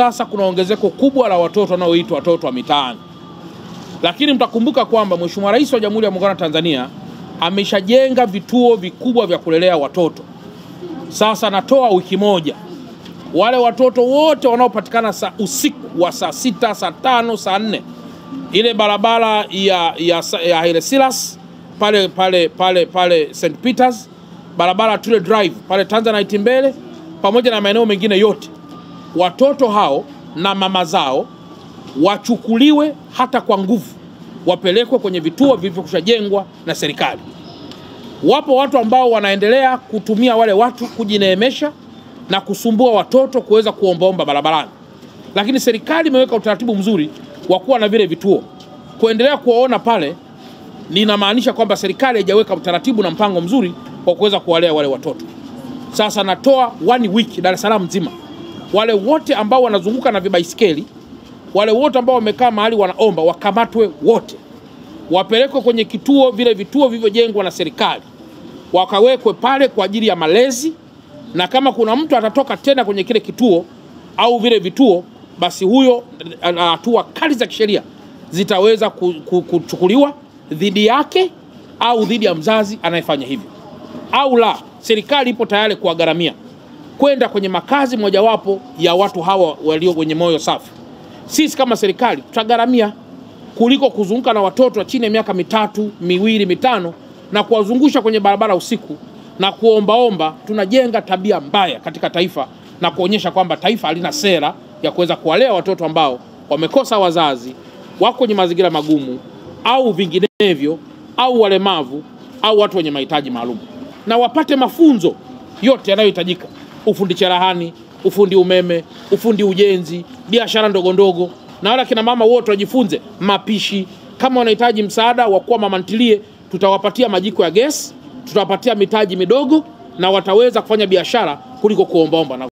Sasa kuna ongezeko kubwa la watoto wanaoitwa watoto wa mitaani. Lakini mtakumbuka kwamba Mheshimiwa Rais wa Jamhuri ya Muungano wa Tanzania ameshajenga vituo vikubwa vya kulelea watoto. Sasa natoa wiki moja, wale watoto wote wanaopatikana usiku wa saa 6, saa 5, saa 4, ile barabara ya Haile Selassie pale St. Peters, barabara Tule Drive pale Tanzanite mbele, pamoja na maeneo mengine yote, watoto hao na mama zao wachukuliwe hata kwa nguvu, wapelekwe kwenye vituo vilivyokushajengwa na serikali. Wapo watu ambao wanaendelea kutumia wale watu kujineemesha na kusumbua watoto kuweza kuombaomba barabarani. Lakini serikali imeweka utaratibu mzuri wa kuwa na vile vituo. Kuendelea kuwaona pale linamaanisha kwamba serikali haijaweka utaratibu na mpango mzuri wa kuweza kuwalea wale watoto. Sasa natoa 1 week Dar es Salaam nzima, wale wote ambao wanazunguka na vibaisikeli, wale wote ambao wamekaa mahali wanaomba, wakamatwe wote, wapelekwe kwenye vile vituo vilivyojengwa na serikali, wakawekwe pale kwa ajili ya malezi. Na kama kuna mtu atatoka tena kwenye kile kituo au vile vituo, basi huyo hatua kali za kisheria zitaweza kuchukuliwa dhidi yake au dhidi ya mzazi anayefanya hivyo. Au la, serikali ipo tayari kuwagharamia kwenda kwenye makazi mojawapo ya watu hawa walio kwenye moyo safi. Sisi kama serikali tutagharamia, kuliko kuzunguka na watoto chini ya miaka 3, 2, 5 na kuwazungusha kwenye barabara usiku na kuombaomba. Tunajenga tabia mbaya katika taifa na kuonyesha kwamba taifa halina sera ya kuweza kuwalea watoto ambao wamekosa wazazi, wako kwenye mazingira magumu au vinginevyo, au walemavu au watu wenye mahitaji maalum, na wapate mafunzo yote yanayohitajika: ufundi cherehani, ufundi umeme, ufundi ujenzi, biashara ndogo ndogo. Na wala kina mama wote wajifunze mapishi. Kama wanahitaji msaada wa kuwa mama ntilie, tutawapatia majiko ya gesi, tutawapatia mitaji midogo, na wataweza kufanya biashara kuliko kuombaomba.